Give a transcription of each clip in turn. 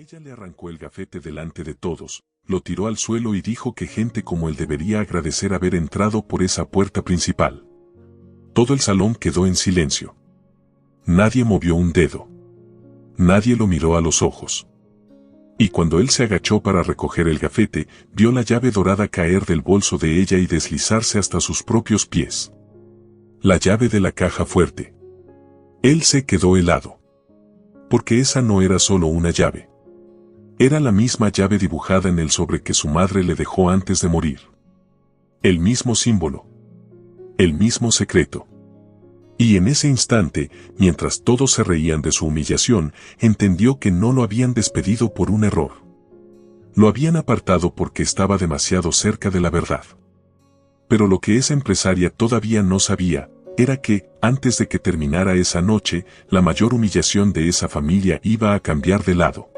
Ella le arrancó el gafete delante de todos, lo tiró al suelo y dijo que gente como él debería agradecer haber entrado por esa puerta principal. Todo el salón quedó en silencio. Nadie movió un dedo. Nadie lo miró a los ojos. Y cuando él se agachó para recoger el gafete, vio la llave dorada caer del bolso de ella y deslizarse hasta sus propios pies. La llave de la caja fuerte. Él se quedó helado. Porque esa no era solo una llave. Era la misma llave dibujada en el sobre que su madre le dejó antes de morir. El mismo símbolo. El mismo secreto. Y en ese instante, mientras todos se reían de su humillación, entendió que no lo habían despedido por un error. Lo habían apartado porque estaba demasiado cerca de la verdad. Pero lo que esa empresaria todavía no sabía, era que, antes de que terminara esa noche, la mayor humillación de esa familia iba a cambiar de lado.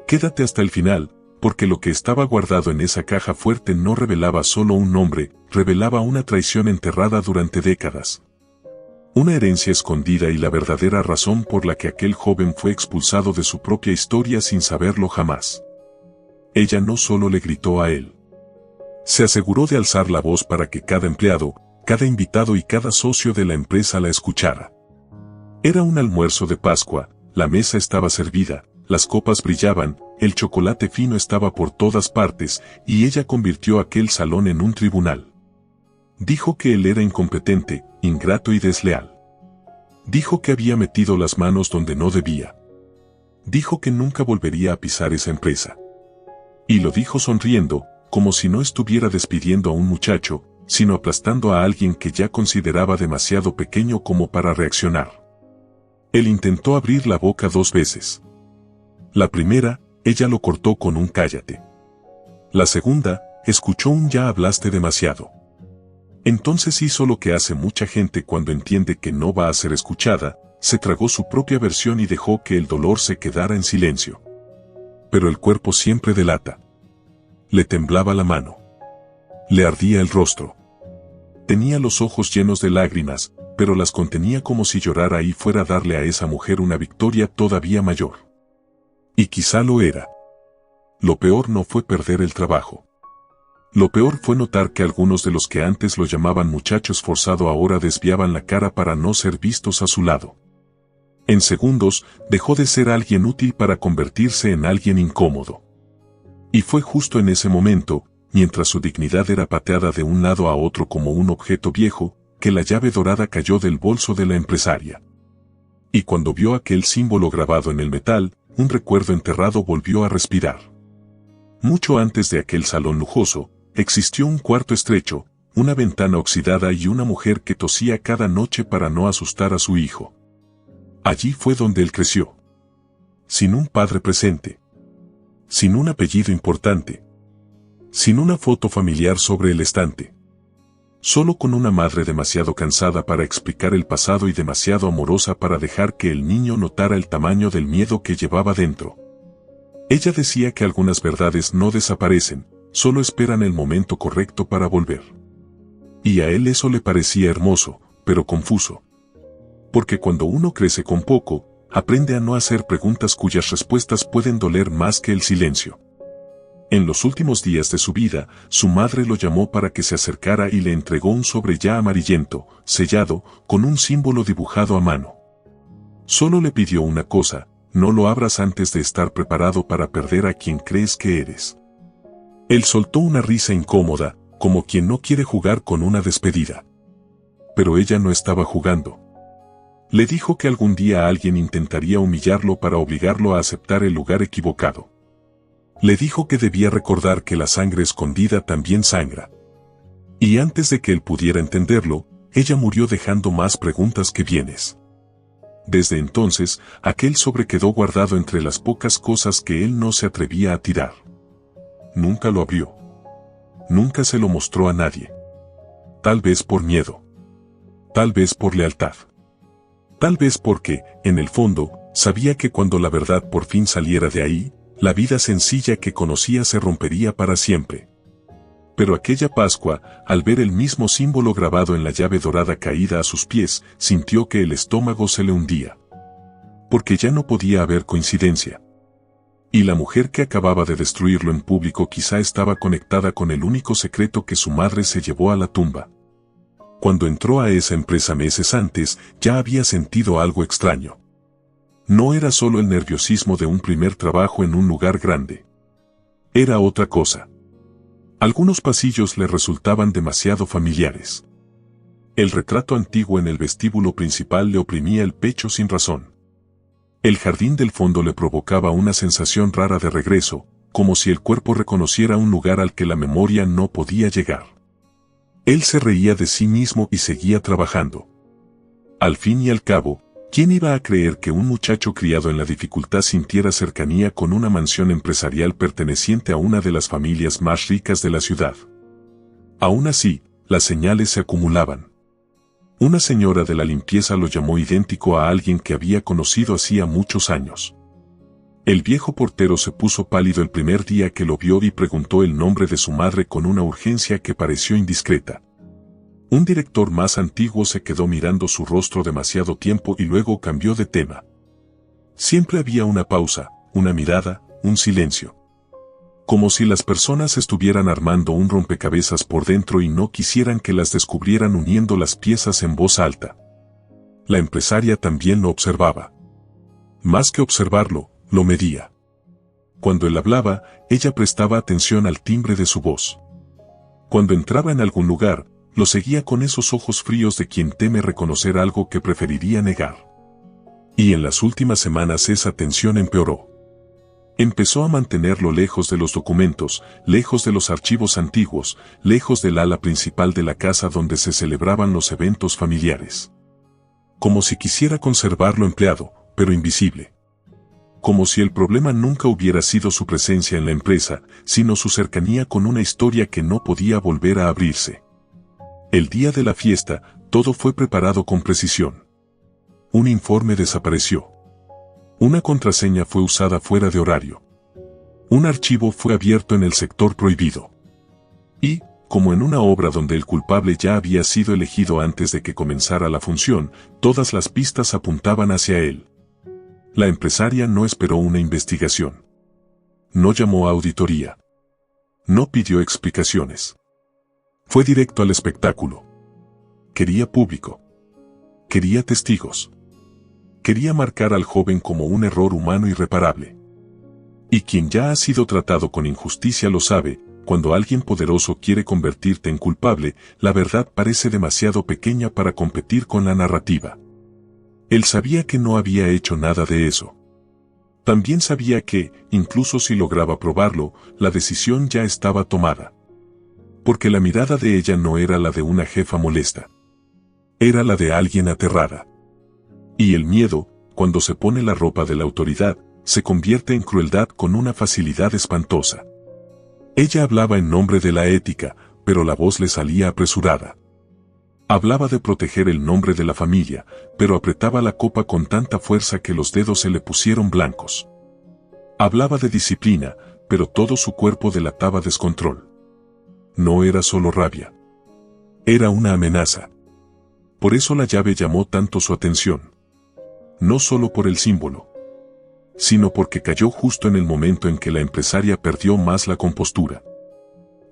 Quédate hasta el final, porque lo que estaba guardado en esa caja fuerte no revelaba solo un nombre, revelaba una traición enterrada durante décadas. Una herencia escondida y la verdadera razón por la que aquel joven fue expulsado de su propia historia sin saberlo jamás. Ella no solo le gritó a él. Se aseguró de alzar la voz para que cada empleado, cada invitado y cada socio de la empresa la escuchara. Era un almuerzo de Pascua, la mesa estaba servida, las copas brillaban, el chocolate fino estaba por todas partes, y ella convirtió aquel salón en un tribunal. Dijo que él era incompetente, ingrato y desleal. Dijo que había metido las manos donde no debía. Dijo que nunca volvería a pisar esa empresa. Y lo dijo sonriendo, como si no estuviera despidiendo a un muchacho, sino aplastando a alguien que ya consideraba demasiado pequeño como para reaccionar. Él intentó abrir la boca 2 veces. La primera, ella lo cortó con un cállate. La segunda, escuchó un ya hablaste demasiado. Entonces hizo lo que hace mucha gente cuando entiende que no va a ser escuchada, se tragó su propia versión y dejó que el dolor se quedara en silencio. Pero el cuerpo siempre delata. Le temblaba la mano. Le ardía el rostro. Tenía los ojos llenos de lágrimas, pero las contenía como si llorara y fuera a darle a esa mujer una victoria todavía mayor. Y quizá lo era. Lo peor no fue perder el trabajo. Lo peor fue notar que algunos de los que antes lo llamaban muchacho esforzado ahora desviaban la cara para no ser vistos a su lado. En segundos, dejó de ser alguien útil para convertirse en alguien incómodo. Y fue justo en ese momento, mientras su dignidad era pateada de un lado a otro como un objeto viejo, que la llave dorada cayó del bolso de la empresaria. Y cuando vio aquel símbolo grabado en el metal, un recuerdo enterrado volvió a respirar. Mucho antes de aquel salón lujoso, existió un cuarto estrecho, una ventana oxidada y una mujer que tosía cada noche para no asustar a su hijo. Allí fue donde él creció. Sin un padre presente. Sin un apellido importante. Sin una foto familiar sobre el estante. Solo con una madre demasiado cansada para explicar el pasado y demasiado amorosa para dejar que el niño notara el tamaño del miedo que llevaba dentro. Ella decía que algunas verdades no desaparecen, solo esperan el momento correcto para volver. Y a él eso le parecía hermoso, pero confuso. Porque cuando uno crece con poco, aprende a no hacer preguntas cuyas respuestas pueden doler más que el silencio. En los últimos días de su vida, su madre lo llamó para que se acercara y le entregó un sobre ya amarillento, sellado, con un símbolo dibujado a mano. Solo le pidió una cosa: no lo abras antes de estar preparado para perder a quien crees que eres. Él soltó una risa incómoda, como quien no quiere jugar con una despedida. Pero ella no estaba jugando. Le dijo que algún día alguien intentaría humillarlo para obligarlo a aceptar el lugar equivocado. Le dijo que debía recordar que la sangre escondida también sangra. Y antes de que él pudiera entenderlo, ella murió dejando más preguntas que bienes. Desde entonces, aquel sobre quedó guardado entre las pocas cosas que él no se atrevía a tirar. Nunca lo abrió. Nunca se lo mostró a nadie. Tal vez por miedo. Tal vez por lealtad. Tal vez porque, en el fondo, sabía que cuando la verdad por fin saliera de ahí, la vida sencilla que conocía se rompería para siempre. Pero aquella Pascua, al ver el mismo símbolo grabado en la llave dorada caída a sus pies, sintió que el estómago se le hundía. Porque ya no podía haber coincidencia. Y la mujer que acababa de destruirlo en público quizá estaba conectada con el único secreto que su madre se llevó a la tumba. Cuando entró a esa empresa meses antes, ya había sentido algo extraño. No era solo el nerviosismo de un primer trabajo en un lugar grande. Era otra cosa. Algunos pasillos le resultaban demasiado familiares. El retrato antiguo en el vestíbulo principal le oprimía el pecho sin razón. El jardín del fondo le provocaba una sensación rara de regreso, como si el cuerpo reconociera un lugar al que la memoria no podía llegar. Él se reía de sí mismo y seguía trabajando. Al fin y al cabo, ¿quién iba a creer que un muchacho criado en la dificultad sintiera cercanía con una mansión empresarial perteneciente a una de las familias más ricas de la ciudad? Aún así, las señales se acumulaban. Una señora de la limpieza lo llamó idéntico a alguien que había conocido hacía muchos años. El viejo portero se puso pálido el primer día que lo vio y preguntó el nombre de su madre con una urgencia que pareció indiscreta. Un director más antiguo se quedó mirando su rostro demasiado tiempo y luego cambió de tema. Siempre había una pausa, una mirada, un silencio. Como si las personas estuvieran armando un rompecabezas por dentro y no quisieran que las descubrieran uniendo las piezas en voz alta. La empresaria también lo observaba. Más que observarlo, lo medía. Cuando él hablaba, ella prestaba atención al timbre de su voz. Cuando entraba en algún lugar, lo seguía con esos ojos fríos de quien teme reconocer algo que preferiría negar. Y en las últimas semanas esa tensión empeoró. Empezó a mantenerlo lejos de los documentos, lejos de los archivos antiguos, lejos del ala principal de la casa donde se celebraban los eventos familiares. Como si quisiera conservarlo empleado, pero invisible. Como si el problema nunca hubiera sido su presencia en la empresa, sino su cercanía con una historia que no podía volver a abrirse. El día de la fiesta, todo fue preparado con precisión. Un informe desapareció. Una contraseña fue usada fuera de horario. Un archivo fue abierto en el sector prohibido. Y, como en una obra donde el culpable ya había sido elegido antes de que comenzara la función, todas las pistas apuntaban hacia él. La empresaria no esperó una investigación. No llamó a auditoría. No pidió explicaciones. Fue directo al espectáculo. Quería público. Quería testigos. Quería marcar al joven como un error humano irreparable. Y quien ya ha sido tratado con injusticia lo sabe, cuando alguien poderoso quiere convertirte en culpable, la verdad parece demasiado pequeña para competir con la narrativa. Él sabía que no había hecho nada de eso. También sabía que, incluso si lograba probarlo, la decisión ya estaba tomada. Porque la mirada de ella no era la de una jefa molesta. Era la de alguien aterrada. Y el miedo, cuando se pone la ropa de la autoridad, se convierte en crueldad con una facilidad espantosa. Ella hablaba en nombre de la ética, pero la voz le salía apresurada. Hablaba de proteger el nombre de la familia, pero apretaba la copa con tanta fuerza que los dedos se le pusieron blancos. Hablaba de disciplina, pero todo su cuerpo delataba descontrol. No era solo rabia. Era una amenaza. Por eso la llave llamó tanto su atención. No solo por el símbolo, sino porque cayó justo en el momento en que la empresaria perdió más la compostura.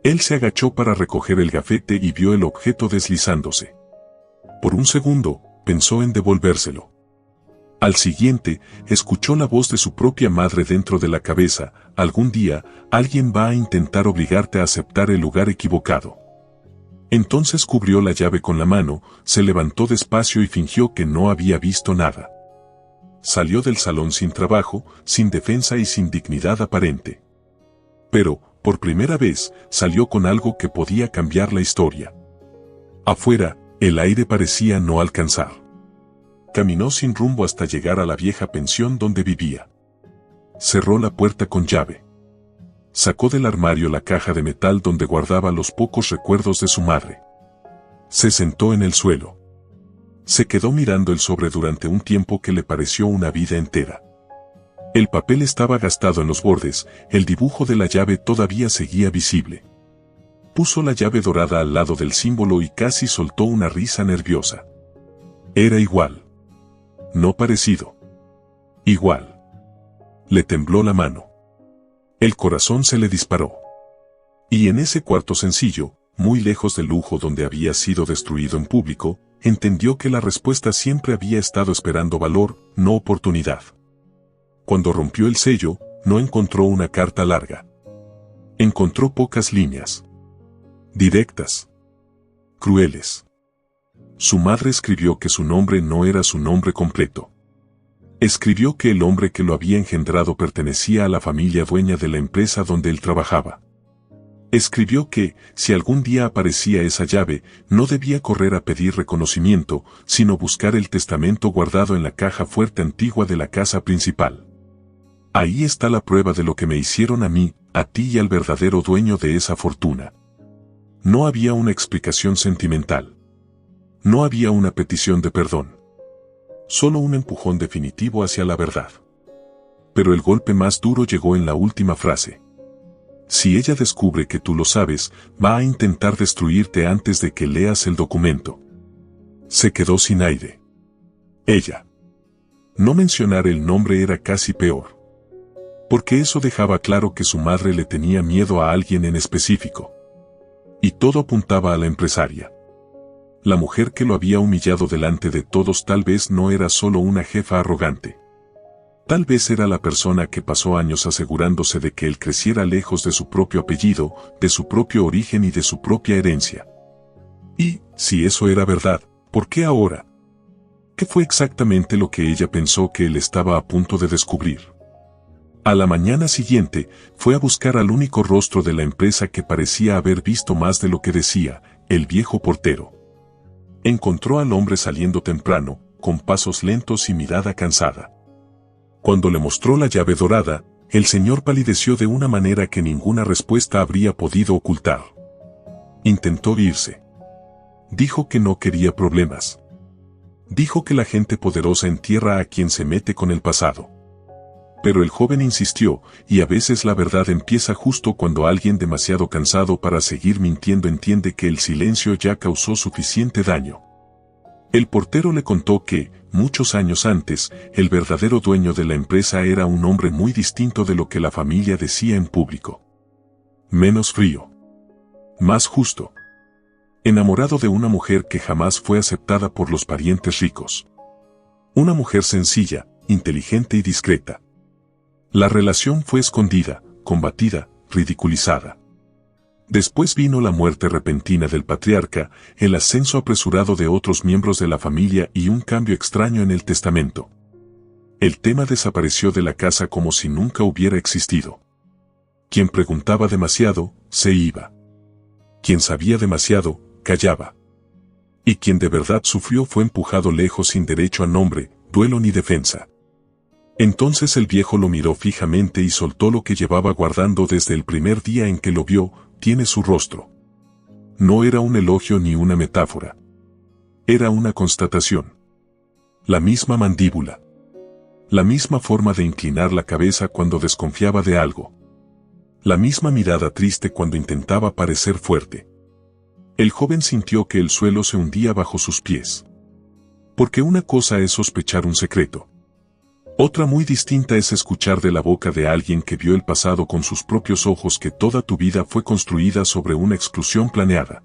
Él se agachó para recoger el gafete y vio el objeto deslizándose. Por un segundo, pensó en devolvérselo. Al siguiente, escuchó la voz de su propia madre dentro de la cabeza: algún día, alguien va a intentar obligarte a aceptar el lugar equivocado. Entonces cubrió la llave con la mano, se levantó despacio y fingió que no había visto nada. Salió del salón sin trabajo, sin defensa y sin dignidad aparente. Pero, por primera vez, salió con algo que podía cambiar la historia. Afuera, el aire parecía no alcanzar. Caminó sin rumbo hasta llegar a la vieja pensión donde vivía. Cerró la puerta con llave. Sacó del armario la caja de metal donde guardaba los pocos recuerdos de su madre. Se sentó en el suelo. Se quedó mirando el sobre durante un tiempo que le pareció una vida entera. El papel estaba gastado en los bordes, el dibujo de la llave todavía seguía visible. Puso la llave dorada al lado del símbolo y casi soltó una risa nerviosa. Era igual. No parecido. Igual. Le tembló la mano. El corazón se le disparó. Y en ese cuarto sencillo, muy lejos del lujo donde había sido destruido en público, entendió que la respuesta siempre había estado esperando valor, no oportunidad. Cuando rompió el sello, no encontró una carta larga. Encontró pocas líneas. Directas. Crueles. Su madre escribió que su nombre no era su nombre completo. Escribió que el hombre que lo había engendrado pertenecía a la familia dueña de la empresa donde él trabajaba. Escribió que, si algún día aparecía esa llave, no debía correr a pedir reconocimiento, sino buscar el testamento guardado en la caja fuerte antigua de la casa principal. Ahí está la prueba de lo que me hicieron a mí, a ti y al verdadero dueño de esa fortuna. No había una explicación sentimental. No había una petición de perdón. Solo un empujón definitivo hacia la verdad. Pero el golpe más duro llegó en la última frase. Si ella descubre que tú lo sabes, va a intentar destruirte antes de que leas el documento. Se quedó sin aire. Ella. No mencionar el nombre era casi peor. Porque eso dejaba claro que su madre le tenía miedo a alguien en específico. Y todo apuntaba a la empresaria. La mujer que lo había humillado delante de todos tal vez no era solo una jefa arrogante. Tal vez era la persona que pasó años asegurándose de que él creciera lejos de su propio apellido, de su propio origen y de su propia herencia. Y, si eso era verdad, ¿por qué ahora? ¿Qué fue exactamente lo que ella pensó que él estaba a punto de descubrir? A la mañana siguiente, fue a buscar al único rostro de la empresa que parecía haber visto más de lo que decía, el viejo portero. Encontró al hombre saliendo temprano, con pasos lentos y mirada cansada. Cuando le mostró la llave dorada, el señor palideció de una manera que ninguna respuesta habría podido ocultar. Intentó irse. Dijo que no quería problemas. Dijo que la gente poderosa entierra a quien se mete con el pasado. Pero el joven insistió, y a veces la verdad empieza justo cuando alguien demasiado cansado para seguir mintiendo entiende que el silencio ya causó suficiente daño. El portero le contó que, muchos años antes, el verdadero dueño de la empresa era un hombre muy distinto de lo que la familia decía en público. Menos frío. Más justo. Enamorado de una mujer que jamás fue aceptada por los parientes ricos. Una mujer sencilla, inteligente y discreta. La relación fue escondida, combatida, ridiculizada. Después vino la muerte repentina del patriarca, el ascenso apresurado de otros miembros de la familia y un cambio extraño en el testamento. El tema desapareció de la casa como si nunca hubiera existido. Quien preguntaba demasiado, se iba. Quien sabía demasiado, callaba. Y quien de verdad sufrió fue empujado lejos sin derecho a nombre, duelo ni defensa. Entonces el viejo lo miró fijamente y soltó lo que llevaba guardando desde el primer día en que lo vio, tiene su rostro. No era un elogio ni una metáfora. Era una constatación. La misma mandíbula. La misma forma de inclinar la cabeza cuando desconfiaba de algo. La misma mirada triste cuando intentaba parecer fuerte. El joven sintió que el suelo se hundía bajo sus pies. Porque una cosa es sospechar un secreto. Otra muy distinta es escuchar de la boca de alguien que vio el pasado con sus propios ojos que toda tu vida fue construida sobre una exclusión planeada.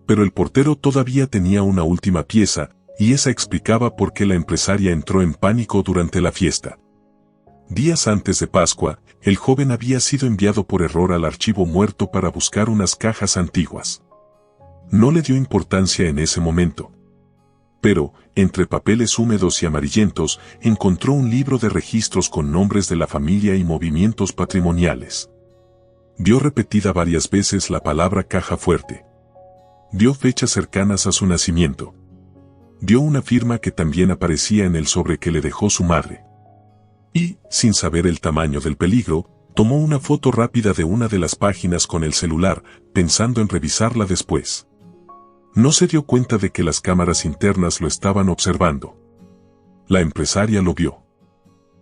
Pero el portero todavía tenía una última pieza, y esa explicaba por qué la empresaria entró en pánico durante la fiesta. Días antes de Pascua, el joven había sido enviado por error al archivo muerto para buscar unas cajas antiguas. No le dio importancia en ese momento. Pero, entre papeles húmedos y amarillentos, encontró un libro de registros con nombres de la familia y movimientos patrimoniales. Vio repetida varias veces la palabra caja fuerte. Vio fechas cercanas a su nacimiento. Vio una firma que también aparecía en el sobre que le dejó su madre. Y, sin saber el tamaño del peligro, tomó una foto rápida de una de las páginas con el celular, pensando en revisarla después. No se dio cuenta de que las cámaras internas lo estaban observando. La empresaria lo vio.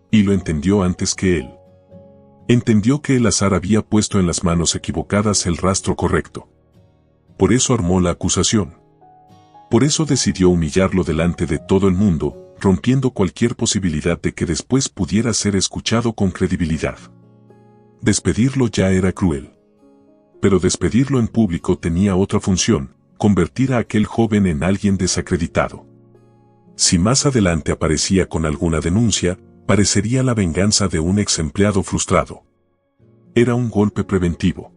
Y lo entendió antes que él. Entendió que el azar había puesto en las manos equivocadas el rastro correcto. Por eso armó la acusación. Por eso decidió humillarlo delante de todo el mundo, rompiendo cualquier posibilidad de que después pudiera ser escuchado con credibilidad. Despedirlo ya era cruel. Pero despedirlo en público tenía otra función: convertir a aquel joven en alguien desacreditado. Si más adelante aparecía con alguna denuncia, parecería la venganza de un ex empleado frustrado. Era un golpe preventivo.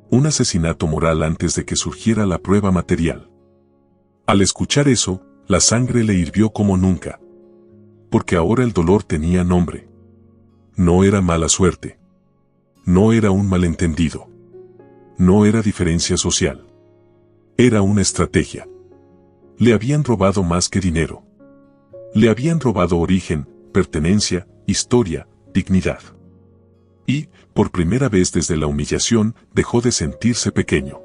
Un asesinato moral antes de que surgiera la prueba material. Al escuchar eso, la sangre le hirvió como nunca. Porque ahora el dolor tenía nombre. No era mala suerte. No era un malentendido. No era diferencia social. Era una estrategia. Le habían robado más que dinero. Le habían robado origen, pertenencia, historia, dignidad. Y, por primera vez desde la humillación, dejó de sentirse pequeño.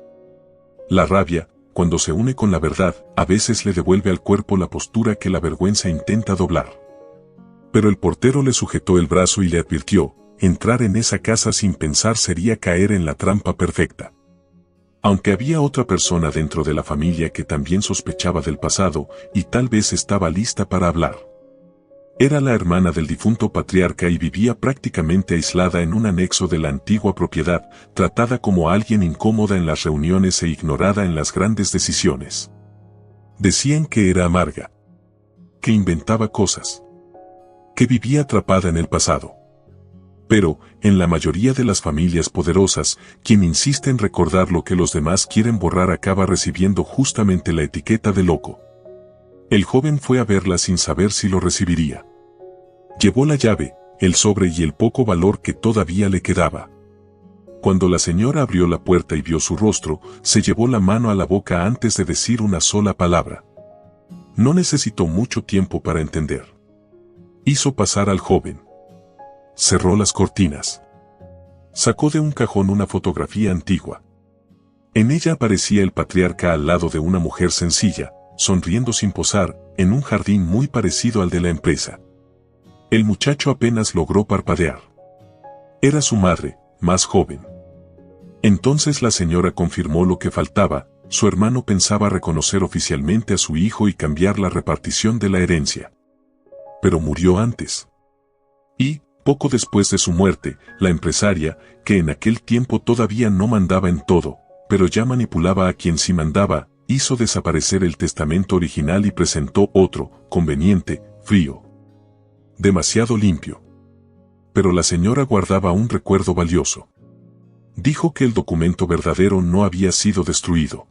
La rabia, cuando se une con la verdad, a veces le devuelve al cuerpo la postura que la vergüenza intenta doblar. Pero el portero le sujetó el brazo y le advirtió: entrar en esa casa sin pensar sería caer en la trampa perfecta. Aunque había otra persona dentro de la familia que también sospechaba del pasado, y tal vez estaba lista para hablar. Era la hermana del difunto patriarca y vivía prácticamente aislada en un anexo de la antigua propiedad, tratada como alguien incómoda en las reuniones e ignorada en las grandes decisiones. Decían que era amarga, que inventaba cosas, que vivía atrapada en el pasado. Pero, en la mayoría de las familias poderosas, quien insiste en recordar lo que los demás quieren borrar acaba recibiendo justamente la etiqueta de loco. El joven fue a verla sin saber si lo recibiría. Llevó la llave, el sobre y el poco valor que todavía le quedaba. Cuando la señora abrió la puerta y vio su rostro, se llevó la mano a la boca antes de decir una sola palabra. No necesitó mucho tiempo para entender. Hizo pasar al joven. Cerró las cortinas. Sacó de un cajón una fotografía antigua. En ella aparecía el patriarca al lado de una mujer sencilla, sonriendo sin posar, en un jardín muy parecido al de la empresa. El muchacho apenas logró parpadear. Era su madre, más joven. Entonces la señora confirmó lo que faltaba: su hermano pensaba reconocer oficialmente a su hijo y cambiar la repartición de la herencia. Pero murió antes. Y, poco después de su muerte, la empresaria, que en aquel tiempo todavía no mandaba en todo, pero ya manipulaba a quien sí mandaba, hizo desaparecer el testamento original y presentó otro, conveniente, frío. Demasiado limpio. Pero la señora guardaba un recuerdo valioso. Dijo que el documento verdadero no había sido destruido.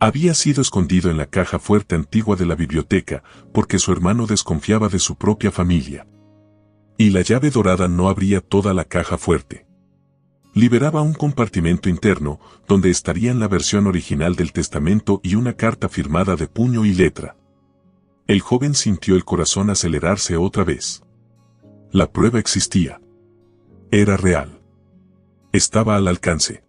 Había sido escondido en la caja fuerte antigua de la biblioteca, porque su hermano desconfiaba de su propia familia. Y la llave dorada no abría toda la caja fuerte. Liberaba un compartimento interno, donde estarían la versión original del testamento y una carta firmada de puño y letra. El joven sintió el corazón acelerarse otra vez. La prueba existía. Era real. Estaba al alcance.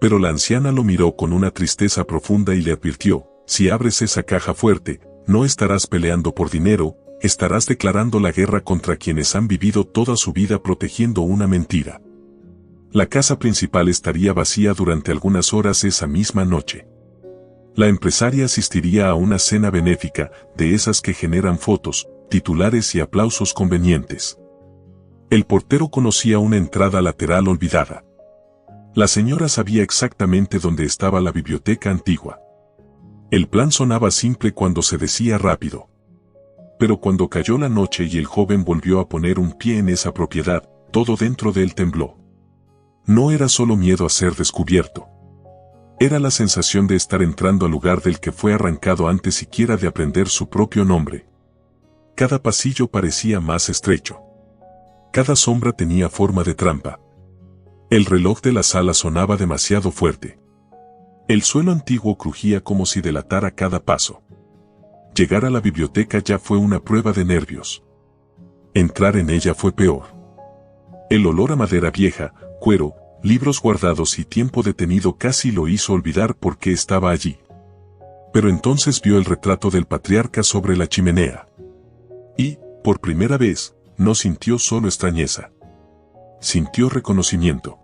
Pero la anciana lo miró con una tristeza profunda y le advirtió: si abres esa caja fuerte, no estarás peleando por dinero, estarás declarando la guerra contra quienes han vivido toda su vida protegiendo una mentira. La casa principal estaría vacía durante algunas horas esa misma noche. La empresaria asistiría a una cena benéfica, de esas que generan fotos, titulares y aplausos convenientes. El portero conocía una entrada lateral olvidada. La señora sabía exactamente dónde estaba la biblioteca antigua. El plan sonaba simple cuando se decía rápido. Pero cuando cayó la noche y el joven volvió a poner un pie en esa propiedad, todo dentro de él tembló. No era solo miedo a ser descubierto. Era la sensación de estar entrando al lugar del que fue arrancado antes siquiera de aprender su propio nombre. Cada pasillo parecía más estrecho. Cada sombra tenía forma de trampa. El reloj de la sala sonaba demasiado fuerte. El suelo antiguo crujía como si delatara cada paso. Llegar a la biblioteca ya fue una prueba de nervios. Entrar en ella fue peor. El olor a madera vieja, cuero, libros guardados y tiempo detenido casi lo hizo olvidar por qué estaba allí. Pero entonces vio el retrato del patriarca sobre la chimenea. Y, por primera vez, no sintió solo extrañeza. Sintió reconocimiento.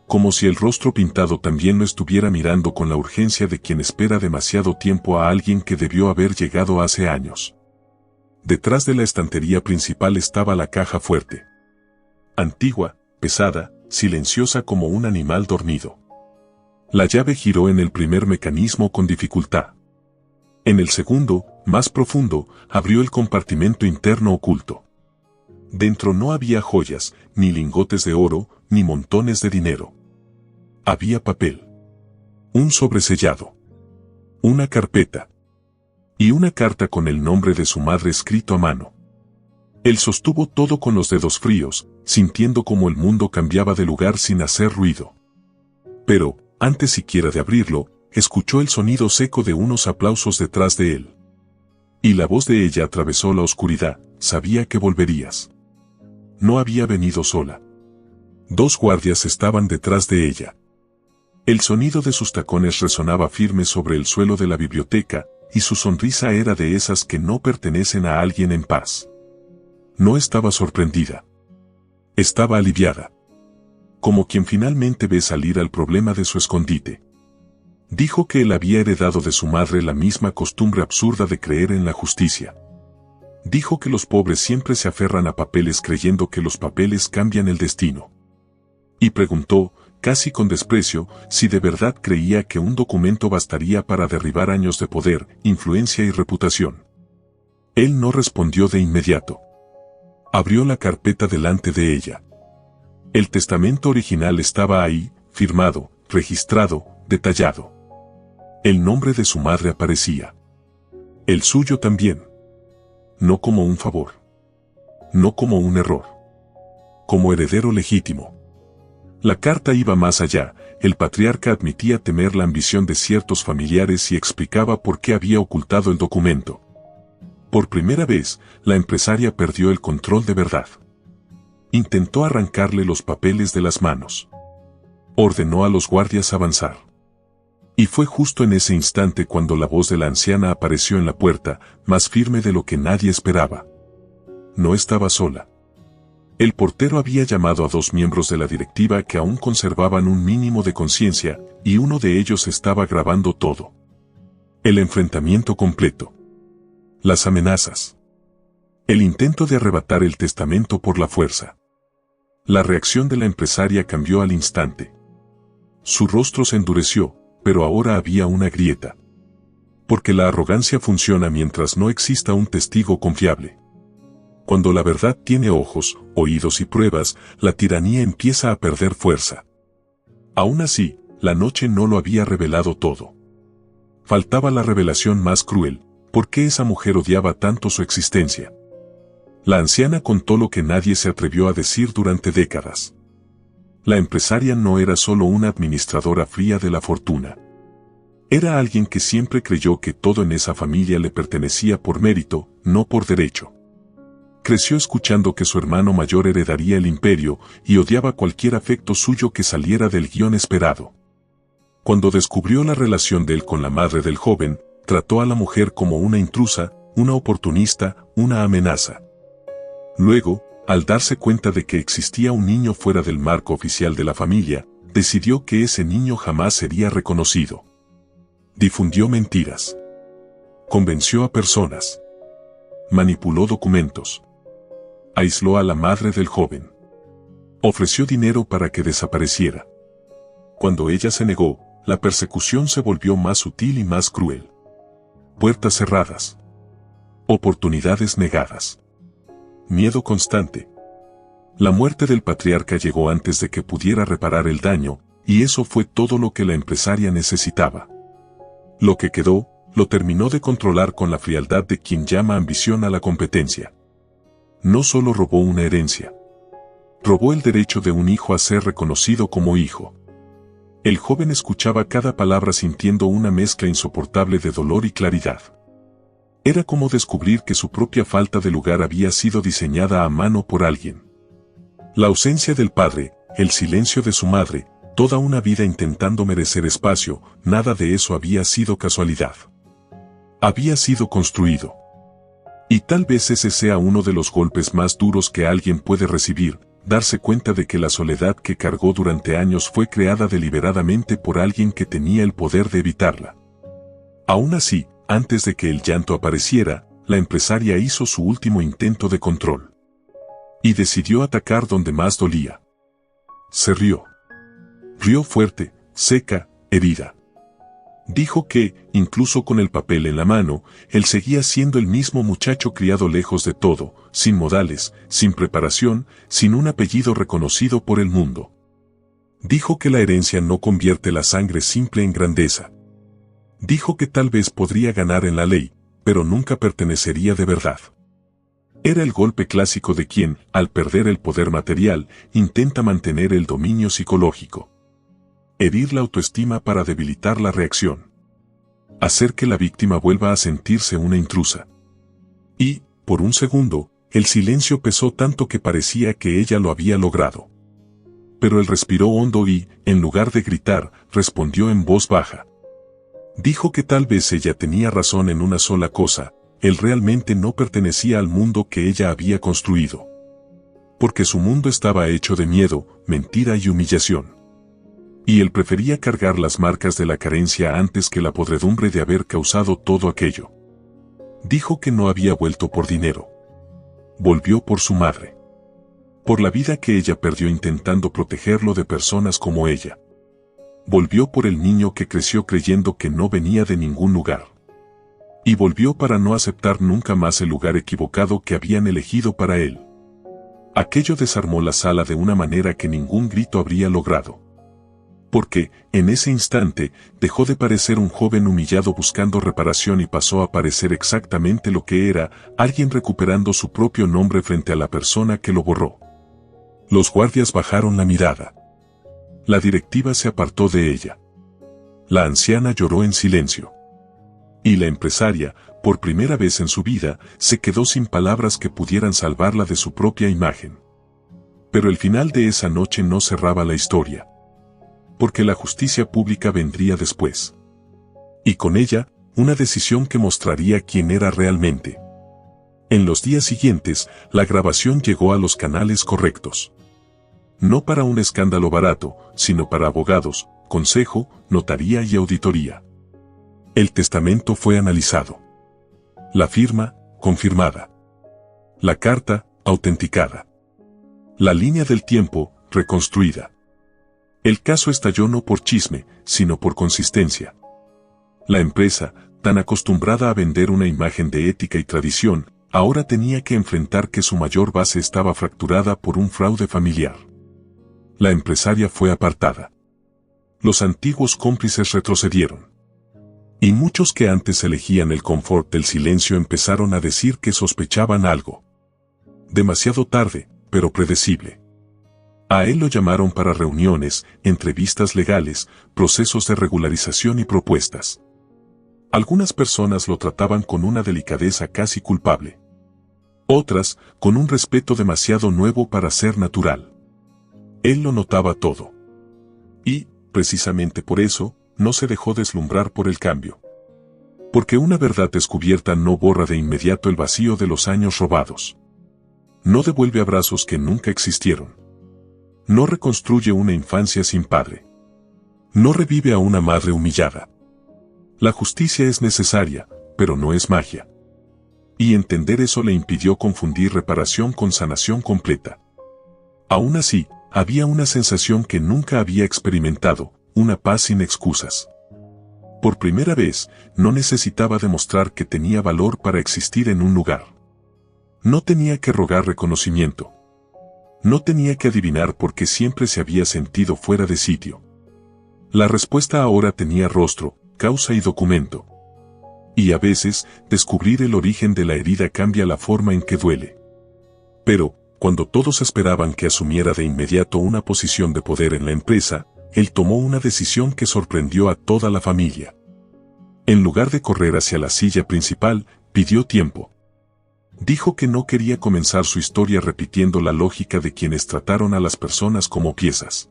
Como si el rostro pintado también lo estuviera mirando con la urgencia de quien espera demasiado tiempo a alguien que debió haber llegado hace años. Detrás de la estantería principal estaba la caja fuerte. Antigua, pesada, silenciosa como un animal dormido. La llave giró en el primer mecanismo con dificultad. En el segundo, más profundo, abrió el compartimento interno oculto. Dentro no había joyas, ni lingotes de oro, ni montones de dinero. Había papel. Un sobresellado. Una carpeta. Y una carta con el nombre de su madre escrito a mano. Él sostuvo todo con los dedos fríos, sintiendo cómo el mundo cambiaba de lugar sin hacer ruido. Pero, antes siquiera de abrirlo, escuchó el sonido seco de unos aplausos detrás de él. Y la voz de ella atravesó la oscuridad: sabía que volverías. No había venido sola. 2 guardias estaban detrás de ella. El sonido de sus tacones resonaba firme sobre el suelo de la biblioteca, y su sonrisa era de esas que no pertenecen a alguien en paz. No estaba sorprendida. Estaba aliviada. Como quien finalmente ve salir al problema de su escondite. Dijo que él había heredado de su madre la misma costumbre absurda de creer en la justicia. Dijo que los pobres siempre se aferran a papeles creyendo que los papeles cambian el destino. Y preguntó, casi con desprecio, si de verdad creía que un documento bastaría para derribar años de poder, influencia y reputación. Él no respondió de inmediato. Abrió la carpeta delante de ella. El testamento original estaba ahí, firmado, registrado, detallado. El nombre de su madre aparecía. El suyo también. No como un favor. No como un error. Como heredero legítimo. La carta iba más allá. El patriarca admitía temer la ambición de ciertos familiares y explicaba por qué había ocultado el documento. Por primera vez, la empresaria perdió el control de verdad. Intentó arrancarle los papeles de las manos. Ordenó a los guardias avanzar. Y fue justo en ese instante cuando la voz de la anciana apareció en la puerta, más firme de lo que nadie esperaba. No estaba sola. El portero había llamado a 2 miembros de la directiva que aún conservaban un mínimo de conciencia, y uno de ellos estaba grabando todo. El enfrentamiento completo. Las amenazas. El intento de arrebatar el testamento por la fuerza. La reacción de la empresaria cambió al instante. Su rostro se endureció, pero ahora había una grieta. Porque la arrogancia funciona mientras no exista un testigo confiable. Cuando la verdad tiene ojos, oídos y pruebas, la tiranía empieza a perder fuerza. Aún así, la noche no lo había revelado todo. Faltaba la revelación más cruel: ¿por qué esa mujer odiaba tanto su existencia? La anciana contó lo que nadie se atrevió a decir durante décadas. La empresaria no era solo una administradora fría de la fortuna. Era alguien que siempre creyó que todo en esa familia le pertenecía por mérito, no por derecho. Creció escuchando que su hermano mayor heredaría el imperio y odiaba cualquier afecto suyo que saliera del guión esperado. Cuando descubrió la relación de él con la madre del joven, trató a la mujer como una intrusa, una oportunista, una amenaza. Luego, al darse cuenta de que existía un niño fuera del marco oficial de la familia, decidió que ese niño jamás sería reconocido. Difundió mentiras. Convenció a personas. Manipuló documentos. Aisló a la madre del joven. Ofreció dinero para que desapareciera. Cuando ella se negó, la persecución se volvió más sutil y más cruel. Puertas cerradas. Oportunidades negadas. Miedo constante. La muerte del patriarca llegó antes de que pudiera reparar el daño, y eso fue todo lo que la empresaria necesitaba. Lo que quedó, lo terminó de controlar con la frialdad de quien llama ambición a la competencia. No solo robó una herencia. Robó el derecho de un hijo a ser reconocido como hijo. El joven escuchaba cada palabra sintiendo una mezcla insoportable de dolor y claridad. Era como descubrir que su propia falta de lugar había sido diseñada a mano por alguien. La ausencia del padre, el silencio de su madre, toda una vida intentando merecer espacio, nada de eso había sido casualidad. Había sido construido. Y tal vez ese sea uno de los golpes más duros que alguien puede recibir, darse cuenta de que la soledad que cargó durante años fue creada deliberadamente por alguien que tenía el poder de evitarla. Aún así, antes de que el llanto apareciera, la empresaria hizo su último intento de control. Y decidió atacar donde más dolía. Se rió. Rió fuerte, seca, herida. Dijo que, incluso con el papel en la mano, él seguía siendo el mismo muchacho criado lejos de todo, sin modales, sin preparación, sin un apellido reconocido por el mundo. Dijo que la herencia no convierte la sangre simple en grandeza. Dijo que tal vez podría ganar en la ley, pero nunca pertenecería de verdad. Era el golpe clásico de quien, al perder el poder material, intenta mantener el dominio psicológico. Herir la autoestima para debilitar la reacción. Hacer que la víctima vuelva a sentirse una intrusa. Y, por un segundo, el silencio pesó tanto que parecía que ella lo había logrado. Pero él respiró hondo y, en lugar de gritar, respondió en voz baja. Dijo que tal vez ella tenía razón en una sola cosa: él realmente no pertenecía al mundo que ella había construido. Porque su mundo estaba hecho de miedo, mentira y humillación. Y él prefería cargar las marcas de la carencia antes que la podredumbre de haber causado todo aquello. Dijo que no había vuelto por dinero. Volvió por su madre. Por la vida que ella perdió intentando protegerlo de personas como ella. Volvió por el niño que creció creyendo que no venía de ningún lugar. Y volvió para no aceptar nunca más el lugar equivocado que habían elegido para él. Aquello desarmó la sala de una manera que ningún grito habría logrado. Porque, en ese instante, dejó de parecer un joven humillado buscando reparación y pasó a parecer exactamente lo que era: alguien recuperando su propio nombre frente a la persona que lo borró. Los guardias bajaron la mirada. La directiva se apartó de ella. La anciana lloró en silencio. Y la empresaria, por primera vez en su vida, se quedó sin palabras que pudieran salvarla de su propia imagen. Pero el final de esa noche no cerraba la historia. Porque la justicia pública vendría después. Y con ella, una decisión que mostraría quién era realmente. En los días siguientes, la grabación llegó a los canales correctos. No para un escándalo barato, sino para abogados, consejo, notaría y auditoría. El testamento fue analizado. La firma, confirmada. La carta, autenticada. La línea del tiempo, reconstruida. El caso estalló no por chisme, sino por consistencia. La empresa, tan acostumbrada a vender una imagen de ética y tradición, ahora tenía que enfrentar que su mayor base estaba fracturada por un fraude familiar. La empresaria fue apartada. Los antiguos cómplices retrocedieron. Y muchos que antes elegían el confort del silencio empezaron a decir que sospechaban algo. Demasiado tarde, pero predecible. A él lo llamaron para reuniones, entrevistas legales, procesos de regularización y propuestas. Algunas personas lo trataban con una delicadeza casi culpable. Otras, con un respeto demasiado nuevo para ser natural. Él lo notaba todo. Y, precisamente por eso, no se dejó deslumbrar por el cambio. Porque una verdad descubierta no borra de inmediato el vacío de los años robados. No devuelve abrazos que nunca existieron. No reconstruye una infancia sin padre. No revive a una madre humillada. La justicia es necesaria, pero no es magia. Y entender eso le impidió confundir reparación con sanación completa. Aún así, había una sensación que nunca había experimentado: una paz sin excusas. Por primera vez, no necesitaba demostrar que tenía valor para existir en un lugar. No tenía que rogar reconocimiento. No tenía que adivinar por qué siempre se había sentido fuera de sitio. La respuesta ahora tenía rostro, causa y documento. Y a veces, descubrir el origen de la herida cambia la forma en que duele. Pero, cuando todos esperaban que asumiera de inmediato una posición de poder en la empresa, él tomó una decisión que sorprendió a toda la familia. En lugar de correr hacia la silla principal, pidió tiempo. Dijo que no quería comenzar su historia repitiendo la lógica de quienes trataron a las personas como piezas.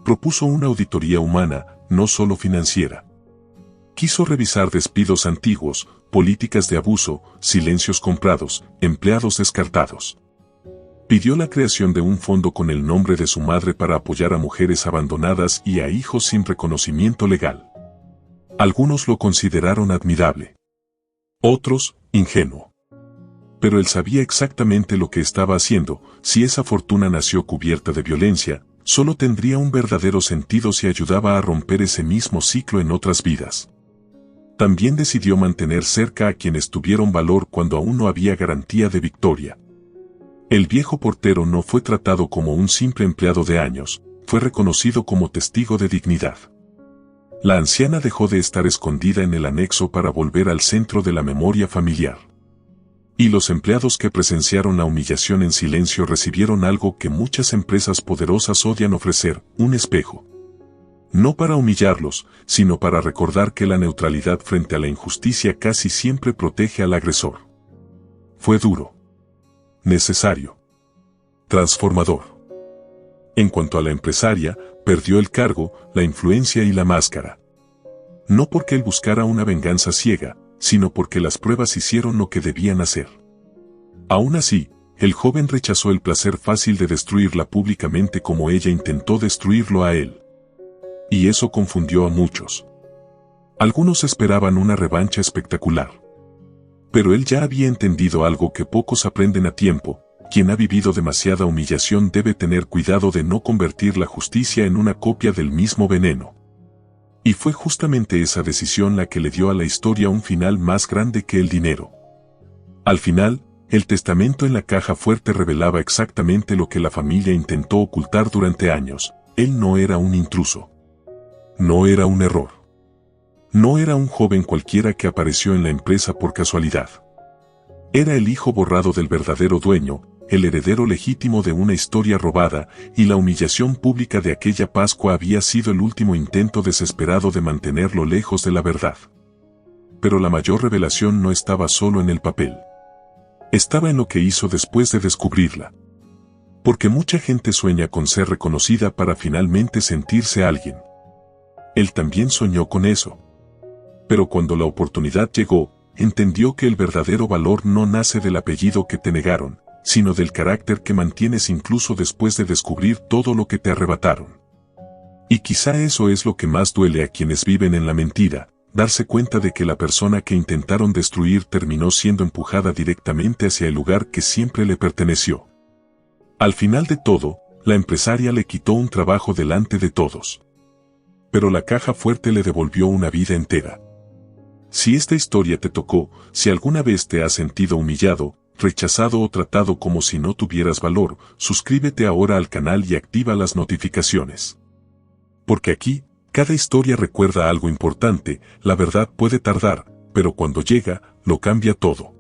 Propuso una auditoría humana, no solo financiera. Quiso revisar despidos antiguos, políticas de abuso, silencios comprados, empleados descartados. Pidió la creación de un fondo con el nombre de su madre para apoyar a mujeres abandonadas y a hijos sin reconocimiento legal. Algunos lo consideraron admirable. Otros, ingenuo. Pero él sabía exactamente lo que estaba haciendo: si esa fortuna nació cubierta de violencia, solo tendría un verdadero sentido si ayudaba a romper ese mismo ciclo en otras vidas. También decidió mantener cerca a quienes tuvieron valor cuando aún no había garantía de victoria. El viejo portero no fue tratado como un simple empleado de años, fue reconocido como testigo de dignidad. La anciana dejó de estar escondida en el anexo para volver al centro de la memoria familiar. Y los empleados que presenciaron la humillación en silencio recibieron algo que muchas empresas poderosas odian ofrecer, un espejo. No para humillarlos, sino para recordar que la neutralidad frente a la injusticia casi siempre protege al agresor. Fue duro. Necesario. Transformador. En cuanto a la empresaria, perdió el cargo, la influencia y la máscara. No porque él buscara una venganza ciega, sino porque las pruebas hicieron lo que debían hacer. Aún así, el joven rechazó el placer fácil de destruirla públicamente como ella intentó destruirlo a él. Y eso confundió a muchos. Algunos esperaban una revancha espectacular. Pero él ya había entendido algo que pocos aprenden a tiempo: quien ha vivido demasiada humillación debe tener cuidado de no convertir la justicia en una copia del mismo veneno. Y fue justamente esa decisión la que le dio a la historia un final más grande que el dinero. Al final, el testamento en la caja fuerte revelaba exactamente lo que la familia intentó ocultar durante años: él no era un intruso. No era un error. No era un joven cualquiera que apareció en la empresa por casualidad. Era el hijo borrado del verdadero dueño, el heredero legítimo de una historia robada, y la humillación pública de aquella Pascua había sido el último intento desesperado de mantenerlo lejos de la verdad. Pero la mayor revelación no estaba solo en el papel. Estaba en lo que hizo después de descubrirla. Porque mucha gente sueña con ser reconocida para finalmente sentirse alguien. Él también soñó con eso. Pero cuando la oportunidad llegó, entendió que el verdadero valor no nace del apellido que te negaron, sino del carácter que mantienes incluso después de descubrir todo lo que te arrebataron. Y quizá eso es lo que más duele a quienes viven en la mentira: darse cuenta de que la persona que intentaron destruir terminó siendo empujada directamente hacia el lugar que siempre le perteneció. Al final de todo, la empresaria le quitó un trabajo delante de todos. Pero la caja fuerte le devolvió una vida entera. Si esta historia te tocó, si alguna vez te has sentido humillado, rechazado o tratado como si no tuvieras valor, suscríbete ahora al canal y activa las notificaciones. Porque aquí, cada historia recuerda algo importante: la verdad puede tardar, pero cuando llega, lo cambia todo.